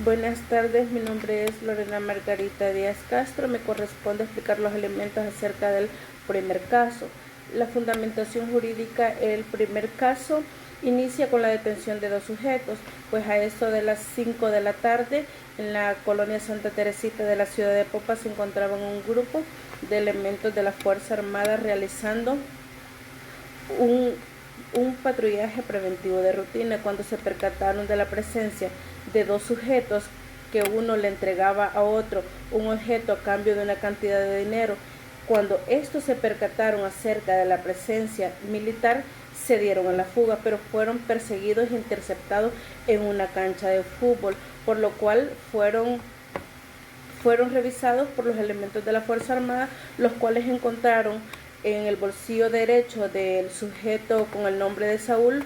Buenas tardes, mi nombre es Lorena Margarita Díaz Castro. Me corresponde explicar los elementos acerca del primer caso. La fundamentación jurídica, el primer caso inicia con la detención de dos sujetos, pues a eso de las 5 de la tarde en la colonia Santa Teresita de la ciudad de Popa se encontraban un grupo de elementos de la Fuerza Armada realizando un patrullaje preventivo de rutina cuando se percataron de la presencia de dos sujetos que uno le entregaba a otro un objeto a cambio de una cantidad de dinero. Cuando estos se percataron acerca de la presencia militar, se dieron a la fuga, pero fueron perseguidos e interceptados en una cancha de fútbol, por lo cual fueron revisados por los elementos de la Fuerza Armada, los cuales encontraron en el bolsillo derecho del sujeto con el nombre de Saúl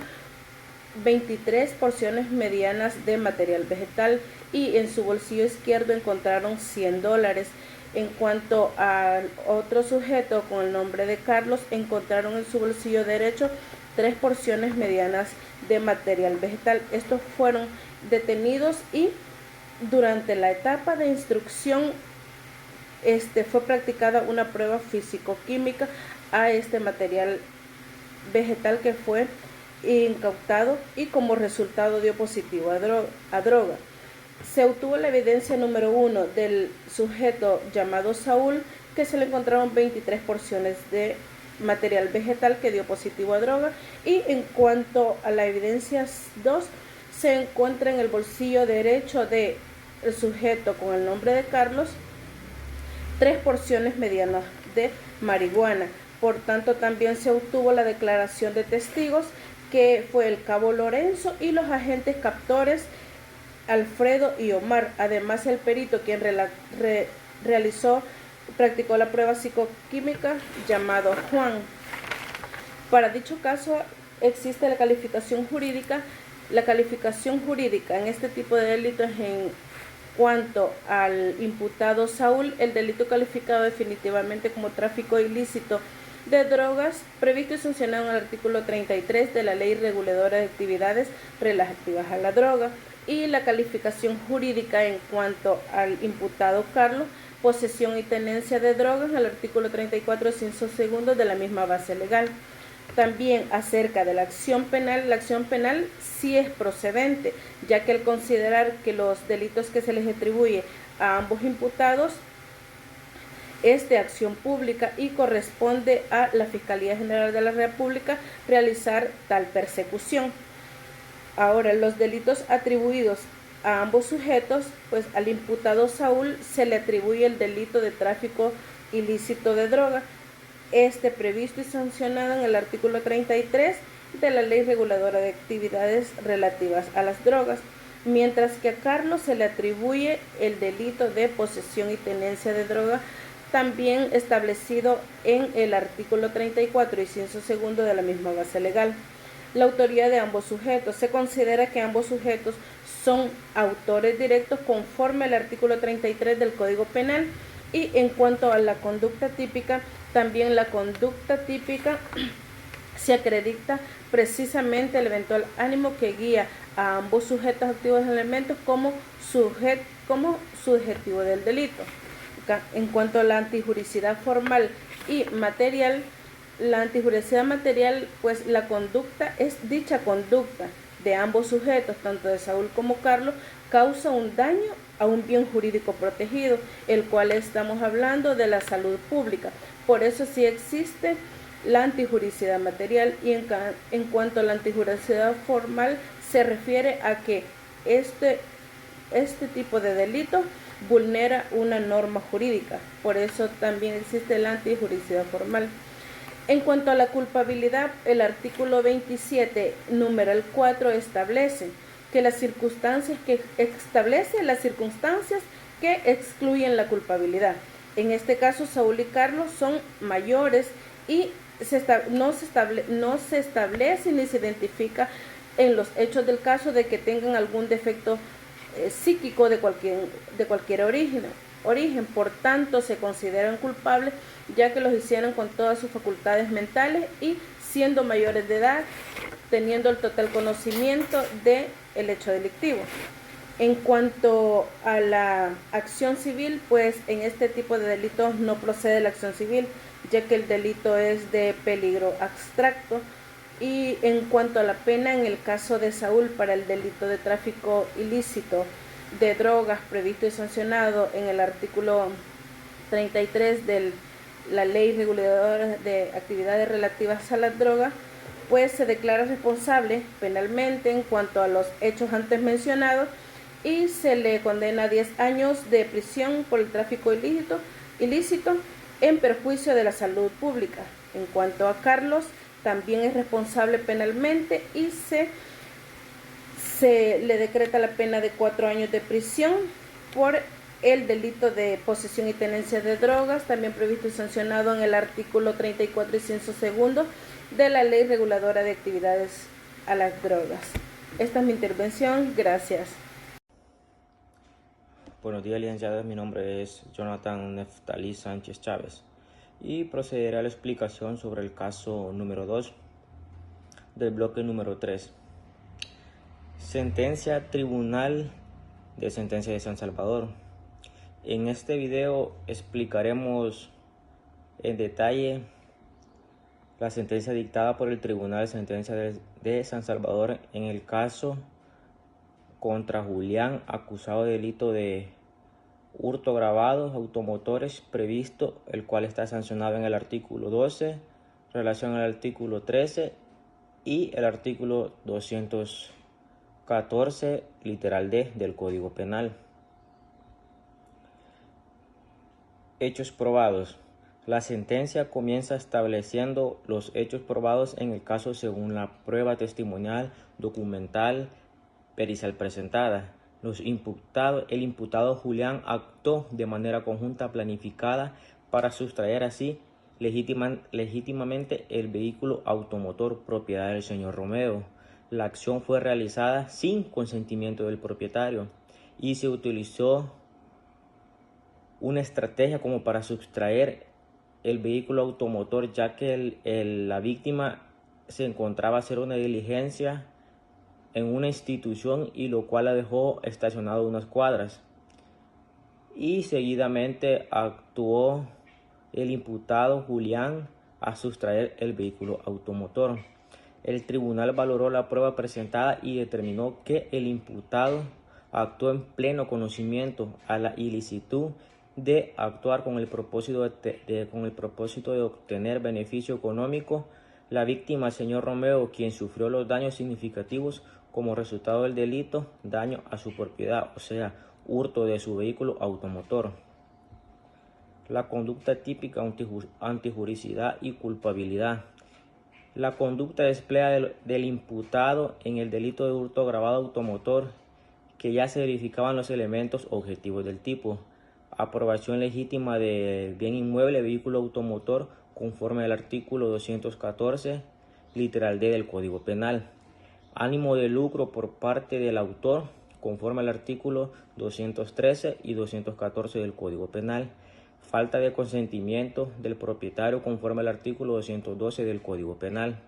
23 porciones medianas de material vegetal y en su bolsillo izquierdo encontraron $100. En cuanto al otro sujeto con el nombre de Carlos, encontraron en su bolsillo derecho 3 porciones medianas de material vegetal. Estos fueron detenidos y durante la etapa de instrucción fue practicada una prueba físico-química a este material vegetal que fue incautado y como resultado dio positivo a droga. Se obtuvo la evidencia número 1 del sujeto llamado Saúl, que se le encontraron 23 porciones de material vegetal que dio positivo a droga, y en cuanto a la evidencia 2, se encuentra en el bolsillo derecho del sujeto con el nombre de Carlos 3 porciones medianas de marihuana. Por tanto, también se obtuvo la declaración de testigos, que fue el cabo Lorenzo y los agentes captores Alfredo y Omar. Además, el perito quien practicó la prueba psicoquímica, llamado Juan. Para dicho caso existe la calificación jurídica. La calificación jurídica en este tipo de delitos en cuanto al imputado Saúl, el delito calificado definitivamente como tráfico ilícito de drogas, previsto y sancionado en el artículo 33 de la Ley Reguladora de Actividades Relativas a la Droga, y la calificación jurídica en cuanto al imputado Carlos, posesión y tenencia de drogas, en el artículo 34, inciso segundo de la misma base legal. También acerca de la acción penal sí es procedente, ya que al considerar que los delitos que se les atribuye a ambos imputados es de acción pública y corresponde a la Fiscalía General de la República realizar tal persecución. Ahora, los delitos atribuidos a ambos sujetos, pues al imputado Saúl se le atribuye el delito de tráfico ilícito de droga, previsto y sancionado en el artículo 33 de la Ley Reguladora de Actividades Relativas a las Drogas, mientras que a Carlos se le atribuye el delito de posesión y tenencia de droga, también establecido en el artículo 34, inciso segundo de la misma base legal. La autoría de ambos sujetos. Se considera que ambos sujetos son autores directos conforme al artículo 33 del Código Penal. Y en cuanto a la conducta típica, también la conducta típica se acredita precisamente el eventual ánimo que guía a ambos sujetos activos en elementos como subjetivo del delito. En cuanto a la antijuricidad formal y material, la antijuricidad material, pues la conducta es dicha conducta de ambos sujetos, tanto de Saúl como Carlos, causa un daño a un bien jurídico protegido, el cual estamos hablando de la salud pública. Por eso sí existe la antijuricidad material, y en cuanto a la antijuricidad formal se refiere a que este tipo de delito vulnera una norma jurídica. Por eso también existe la antijuricidad formal. En cuanto a la culpabilidad, el artículo 27, numeral 4, establece las circunstancias que excluyen la culpabilidad. En este caso, Saúl y Carlos son mayores y no se establece ni se identifica en los hechos del caso de que tengan algún defecto psíquico de cualquier origen. Por tanto, se consideran culpables, ya que los hicieron con todas sus facultades mentales y siendo mayores de edad, teniendo el total conocimiento del hecho delictivo. En cuanto a la acción civil, pues en este tipo de delitos no procede la acción civil, ya que el delito es de peligro abstracto. Y en cuanto a la pena, en el caso de Saúl, para el delito de tráfico ilícito de drogas previsto y sancionado en el artículo 33 de la Ley Reguladora de Actividades Relativas a las Drogas, pues se declara responsable penalmente en cuanto a los hechos antes mencionados y se le condena a 10 años de prisión por el tráfico ilícito en perjuicio de la salud pública. En cuanto a Carlos, también es responsable penalmente y se le decreta la pena de 4 años de prisión por el delito de posesión y tenencia de drogas, también previsto y sancionado en el artículo 34 y 102 de la Ley Reguladora de Actividades a las Drogas. Esta es mi intervención. Gracias. Buenos días, licenciadas. Mi nombre es Jonathan Neftalí Sánchez Chávez y procederé a la explicación sobre el caso número 2 del bloque número 3. Sentencia Tribunal de Sentencia de San Salvador. En este video explicaremos en detalle la sentencia dictada por el Tribunal de Sentencia de San Salvador en el caso contra Julián, acusado de delito de hurto agravado automotores previsto, el cual está sancionado en el artículo 12, relación al artículo 13 y el artículo 214, literal D del Código Penal. Hechos probados. La sentencia comienza estableciendo los hechos probados en el caso según la prueba testimonial, documental, pericial presentada. El imputado Julián actuó de manera conjunta planificada para sustraer así legítimamente el vehículo automotor propiedad del señor Romeo. La acción fue realizada sin consentimiento del propietario y se utilizó una estrategia como para sustraer el vehículo automotor, ya que la víctima se encontraba a hacer una diligencia en una institución y lo cual la dejó estacionado unas cuadras, y seguidamente actuó el imputado Julián a sustraer el vehículo automotor. El tribunal valoró la prueba presentada y determinó que el imputado actuó en pleno conocimiento a la ilicitud de actuar con el propósito de obtener beneficio económico. La víctima, señor Romeo, quien sufrió los daños significativos como resultado del delito, daño a su propiedad, o sea, hurto de su vehículo automotor. La conducta típica, antijuricidad y culpabilidad. La conducta empleada del imputado en el delito de hurto agravado automotor, que ya se verificaban los elementos objetivos del tipo: aprobación legítima del bien inmueble, vehículo automotor, conforme al artículo 214, literal D del Código Penal; ánimo de lucro por parte del autor, conforme al artículo 213 y 214 del Código Penal; falta de consentimiento del propietario, conforme al artículo 212 del Código Penal.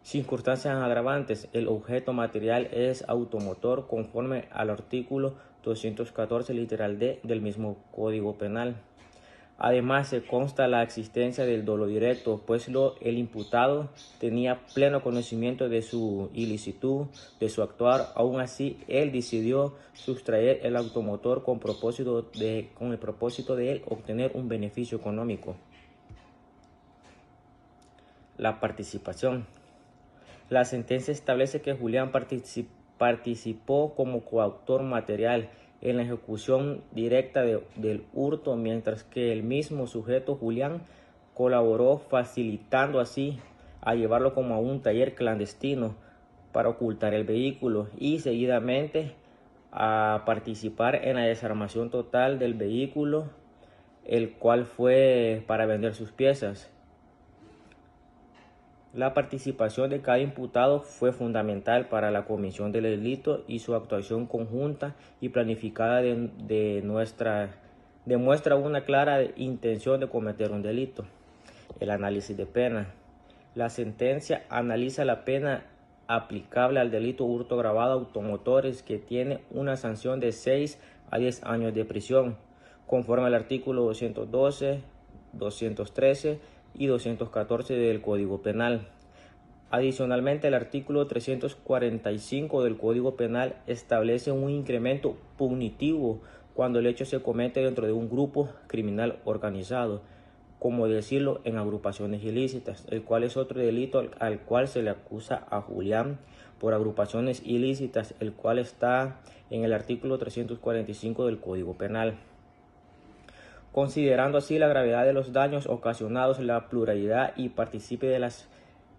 Circunstancias agravantes. El objeto material es automotor, conforme al artículo 214, literal D del mismo Código Penal. Además, se consta la existencia del dolo directo, pues el imputado tenía pleno conocimiento de su ilicitud, de su actuar. Aún así, él decidió sustraer el automotor con el propósito de obtener un beneficio económico. La participación. La sentencia establece que Julián participó como coautor material en la ejecución directa del hurto, mientras que el mismo sujeto, Julián, colaboró facilitando así a llevarlo como a un taller clandestino para ocultar el vehículo y seguidamente a participar en la desarmación total del vehículo, el cual fue para vender sus piezas. La participación de cada imputado fue fundamental para la comisión del delito y su actuación conjunta y planificada demuestra una clara intención de cometer un delito. El análisis de pena. La sentencia analiza la pena aplicable al delito hurto agravado a automotores, que tiene una sanción de 6 a 10 años de prisión, conforme al artículo 212, 213 y 214 del Código Penal. Adicionalmente, el artículo 345 del Código Penal establece un incremento punitivo cuando el hecho se comete dentro de un grupo criminal organizado, como decirlo, en agrupaciones ilícitas, el cual es otro delito al cual se le acusa a Julián por agrupaciones ilícitas, el cual está en el artículo 345 del Código Penal. Considerando así la gravedad de los daños ocasionados, la pluralidad y participe de las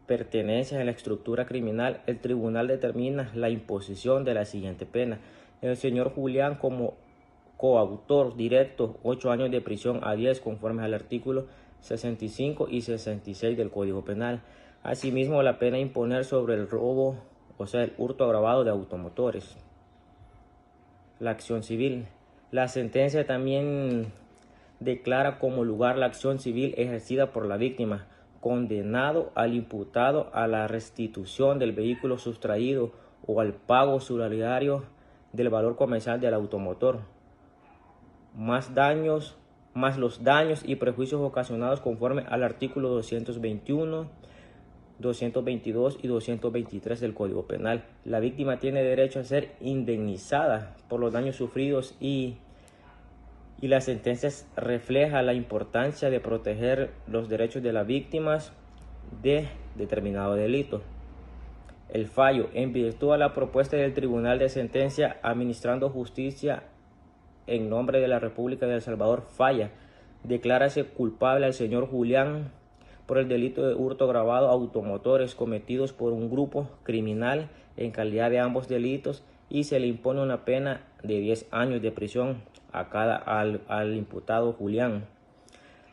pertenencias en la estructura criminal, el tribunal determina la imposición de la siguiente pena. El señor Julián, como coautor directo, 8 años de prisión a 10, conforme al artículo 65 y 66 del Código Penal. Asimismo, la pena a imponer sobre el robo, o sea, el hurto agravado de automotores. La acción civil. La sentencia también declara como lugar la acción civil ejercida por la víctima, condenado al imputado a la restitución del vehículo sustraído o al pago solidario del valor comercial del automotor, más los daños y perjuicios ocasionados conforme al artículo 221, 222 y 223 del Código Penal. La víctima tiene derecho a ser indemnizada por los daños sufridos y la sentencia refleja la importancia de proteger los derechos de las víctimas de determinado delito. El fallo: en virtud a la propuesta del Tribunal de Sentencia Administrando Justicia en nombre de la República de El Salvador, falla. Declárase culpable al señor Julián por el delito de hurto agravado a automotores cometidos por un grupo criminal en calidad de ambos delitos, y se le impone una pena de 10 años de prisión al imputado Julián.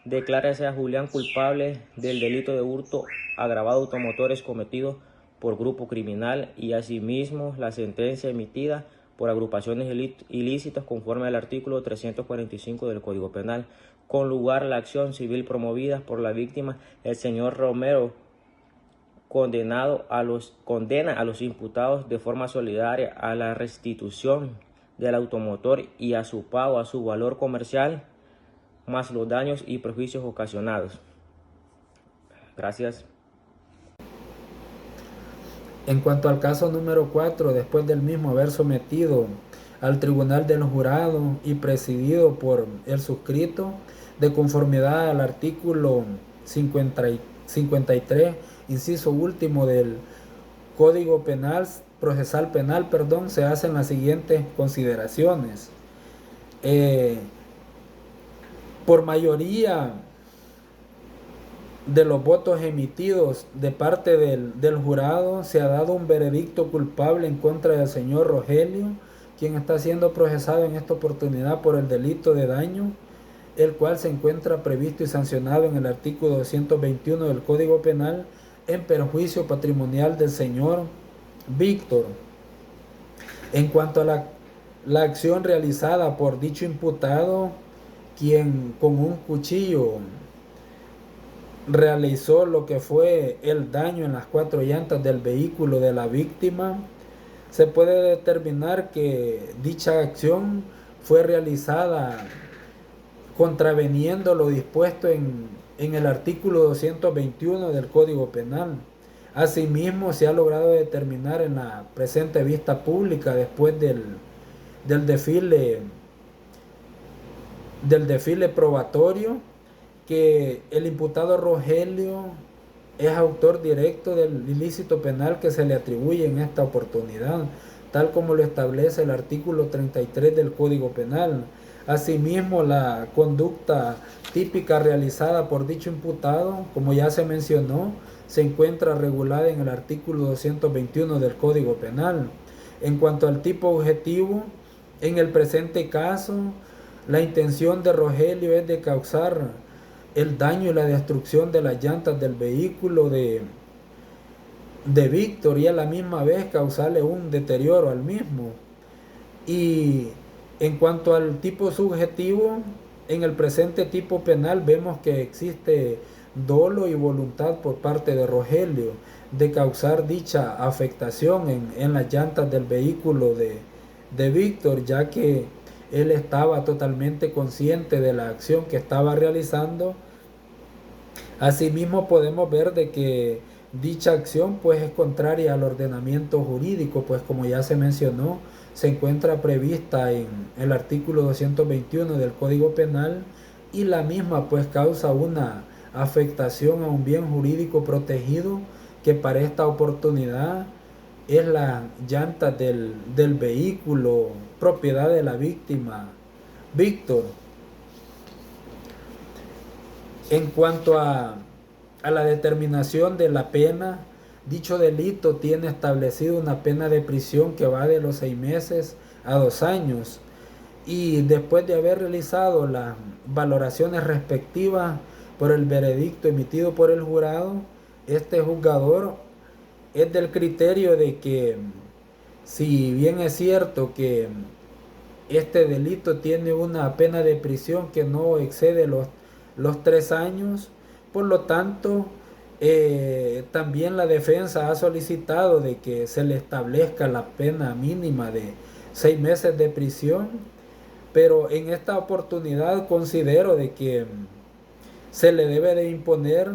Declárase a Julián culpable del delito de hurto agravado a automotores cometido por grupo criminal, y asimismo la sentencia emitida por agrupaciones ilícitas conforme al artículo 345 del Código Penal. Con lugar la acción civil promovida por la víctima, el señor Romero condena a los imputados de forma solidaria a la restitución del automotor y a su pago a su valor comercial, más los daños y perjuicios ocasionados. Gracias. En cuanto al caso número 4, después del mismo haber sometido al Tribunal del Jurado y presidido por el suscrito, de conformidad al artículo 53, inciso último del Código Procesal Penal, se hacen las siguientes consideraciones. Por mayoría de los votos emitidos de parte del jurado, se ha dado un veredicto culpable en contra del señor Rogelio, quien está siendo procesado en esta oportunidad por el delito de daño, el cual se encuentra previsto y sancionado en el artículo 221 del Código Penal, en perjuicio patrimonial del señor Víctor. En cuanto a la acción realizada por dicho imputado, quien con un cuchillo realizó lo que fue el daño en las 4 llantas del vehículo de la víctima, se puede determinar que dicha acción fue realizada contraveniendo lo dispuesto en el artículo 221 del Código Penal. Asimismo, se ha logrado determinar en la presente vista pública, después del desfile probatorio, que el imputado Rogelio es autor directo del ilícito penal que se le atribuye en esta oportunidad, tal como lo establece el artículo 33 del Código Penal. Asimismo, la conducta típica realizada por dicho imputado, como ya se mencionó, se encuentra regulada en el artículo 221 del Código Penal. En cuanto al tipo objetivo, en el presente caso, la intención de Rogelio es de causar el daño y la destrucción de las llantas del vehículo de Víctor, y a la misma vez causarle un deterioro al mismo. Y en cuanto al tipo subjetivo, en el presente tipo penal vemos que existe dolo y voluntad por parte de Rogelio, de causar dicha afectación en las llantas del vehículo de Víctor, ya que él estaba totalmente consciente de la acción que estaba realizando. Asimismo podemos ver de que dicha acción pues es contraria al ordenamiento jurídico, pues como ya se mencionó, se encuentra prevista en el artículo 221 del Código Penal, y la misma pues causa una afectación a un bien jurídico protegido, que para esta oportunidad es la llanta del vehículo propiedad de la víctima Víctor. En cuanto a la determinación de la pena, dicho delito tiene establecido una pena de prisión que va de los 6 meses a 2 años. Y después de haber realizado las valoraciones respectivas por el veredicto emitido por el jurado, este juzgador es del criterio de que, si bien es cierto que este delito tiene una pena de prisión que no excede los 3 años, por lo tanto, también la defensa ha solicitado de que se le establezca la pena mínima de 6 meses de prisión, pero en esta oportunidad considero de que se le debe de imponer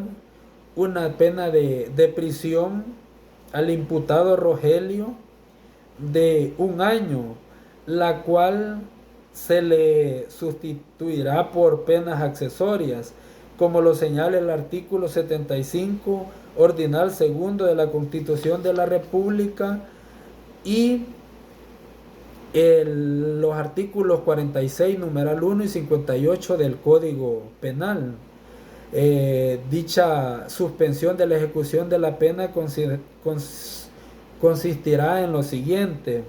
una pena de prisión al imputado Rogelio de 1 año, la cual se le sustituirá por penas accesorias, como lo señala el artículo 75 ordinal segundo de la Constitución de la República y los artículos 46 numeral 1 y 58 del Código Penal. Dicha suspensión de la ejecución de la pena consistirá en lo siguiente: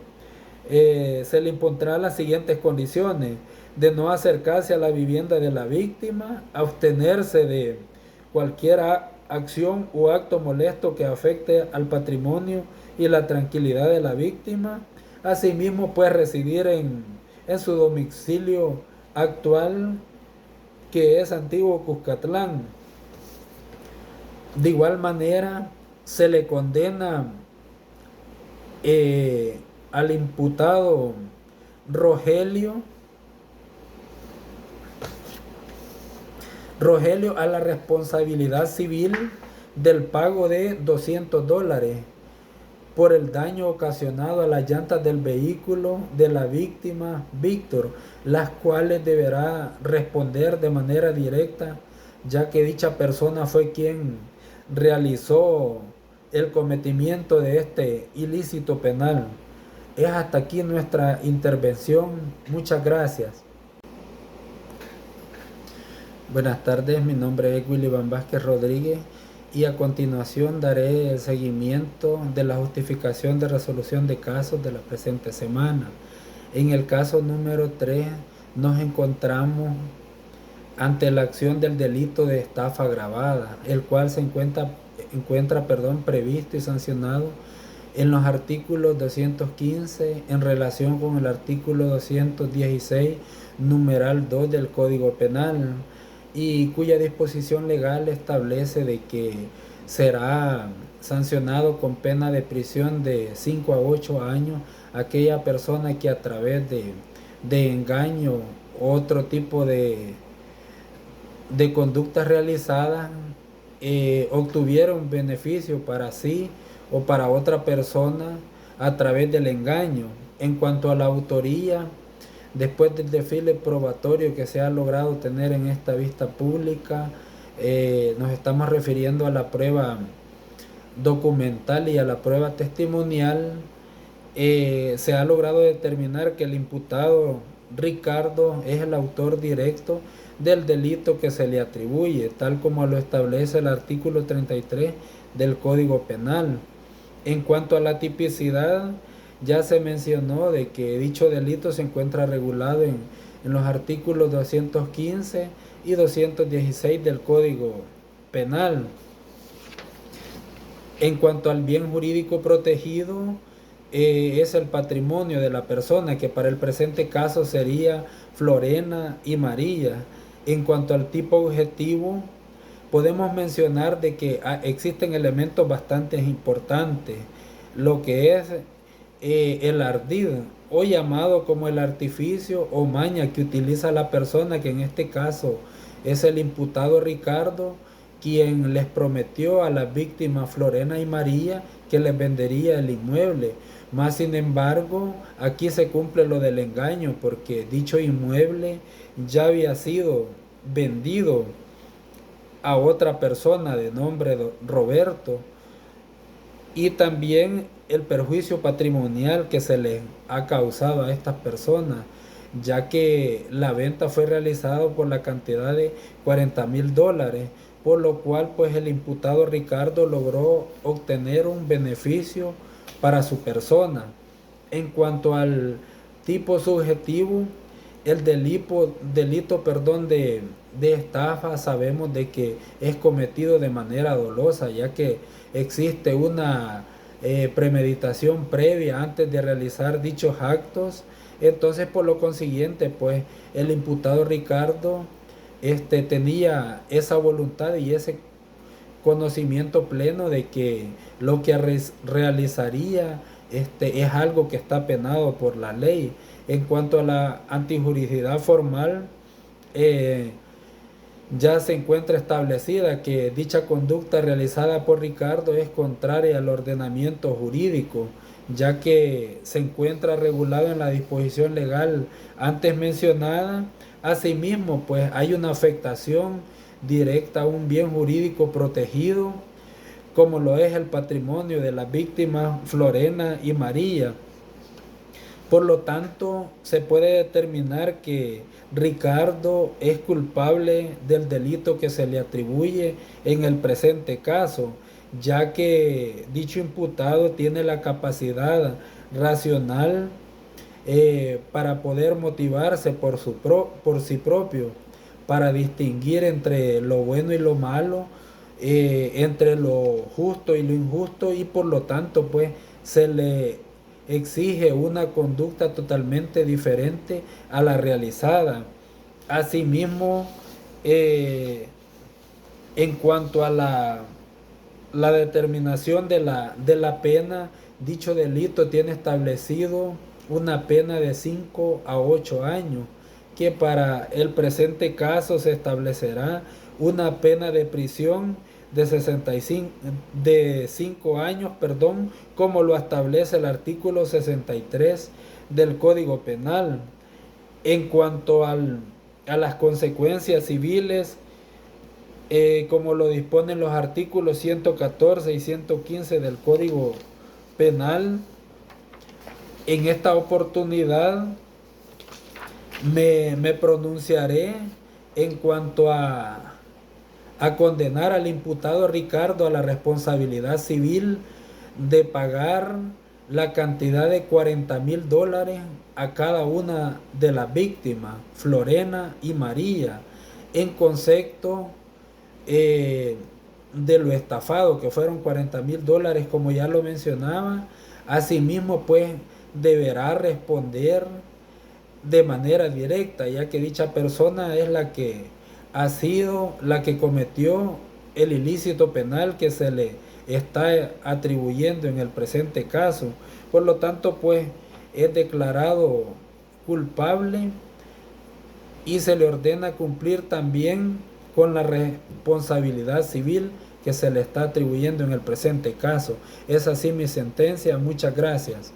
se le impondrá las siguientes condiciones: de no acercarse a la vivienda de la víctima, abstenerse de cualquier acción o acto molesto que afecte al patrimonio y la tranquilidad de la víctima. Asimismo, pues residir en su domicilio actual, que es Antiguo Cuscatlán. De igual manera, se le condena al imputado Rogelio a la responsabilidad civil del pago de $200 por el daño ocasionado a las llantas del vehículo de la víctima Víctor, las cuales deberá responder de manera directa, ya que dicha persona fue quien realizó el cometimiento de este ilícito penal. Es hasta aquí nuestra intervención. Muchas gracias. Buenas tardes, mi nombre es Willivan Vázquez Rodríguez y a continuación daré el seguimiento de la justificación de resolución de casos de la presente semana. En el caso número 3 nos encontramos ante la acción del delito de estafa agravada, el cual se encuentra previsto y sancionado en los artículos 215 en relación con el artículo 216 numeral 2 del Código Penal, y cuya disposición legal establece de que será sancionado con pena de prisión de 5 a 8 años aquella persona que a través de engaño o otro tipo de conductas realizadas obtuvieron beneficio para sí o para otra persona a través del engaño. En cuanto a la autoría, después del desfile probatorio que se ha logrado tener en esta vista pública, nos estamos refiriendo a la prueba documental y a la prueba testimonial. Se ha logrado determinar que el imputado Ricardo es el autor directo del delito que se le atribuye, tal como lo establece el artículo 33 del Código Penal. En cuanto a la tipicidad, ya se mencionó de que dicho delito se encuentra regulado en los artículos 215 y 216 del Código Penal. En cuanto al bien jurídico protegido, es el patrimonio de la persona, que para el presente caso sería Florena y María. En cuanto al tipo objetivo, podemos mencionar de que existen elementos bastante importantes, lo que es el ardid, o llamado como el artificio o maña que utiliza la persona, que en este caso es el imputado Ricardo, quien les prometió a las víctimas Florena y María que les vendería el inmueble. Más sin embargo, aquí se cumple lo del engaño, porque dicho inmueble ya había sido vendido a otra persona de nombre Roberto, y también el perjuicio patrimonial que se les ha causado a estas personas, ya que la venta fue realizada por la cantidad de $40,000, por lo cual pues el imputado Ricardo logró obtener un beneficio para su persona. En cuanto al tipo subjetivo, el delito de estafa, sabemos de que es cometido de manera dolosa, ya que existe una premeditación previa antes de realizar dichos actos. Entonces, por lo consiguiente, pues el imputado Ricardo tenía esa voluntad y ese conocimiento pleno de que lo que realizaría es algo que está penado por la ley. En cuanto a la antijuricidad formal, ya se encuentra establecida que dicha conducta realizada por Ricardo es contraria al ordenamiento jurídico, ya que se encuentra regulado en la disposición legal antes mencionada. Asimismo, pues hay una afectación directa a un bien jurídico protegido, como lo es el patrimonio de las víctimas Florena y María. Por lo tanto, se puede determinar que Ricardo es culpable del delito que se le atribuye en el presente caso, ya que dicho imputado tiene la capacidad racional para poder motivarse por sí propio, para distinguir entre lo bueno y lo malo, entre lo justo y lo injusto, y por lo tanto pues se le exige una conducta totalmente diferente a la realizada. Asimismo, en cuanto a la determinación de la pena, dicho delito tiene establecido una pena de 5 a 8 años, que para el presente caso se establecerá una pena de prisión de 5 años, como lo establece el artículo 63 del Código Penal. En cuanto a las consecuencias civiles, como lo disponen los artículos 114 y 115 del Código Penal, en esta oportunidad me pronunciaré en cuanto a condenar al imputado Ricardo a la responsabilidad civil de pagar la cantidad de $40,000 a cada una de las víctimas, Florena y María, en concepto de lo estafado, que fueron $40,000, como ya lo mencionaba. Asimismo, pues deberá responder de manera directa, ya que dicha persona es la que ha sido la que cometió el ilícito penal que se le está atribuyendo en el presente caso. Por lo tanto, pues es declarado culpable y se le ordena cumplir también con la responsabilidad civil que se le está atribuyendo en el presente caso. Es así mi sentencia. Muchas gracias.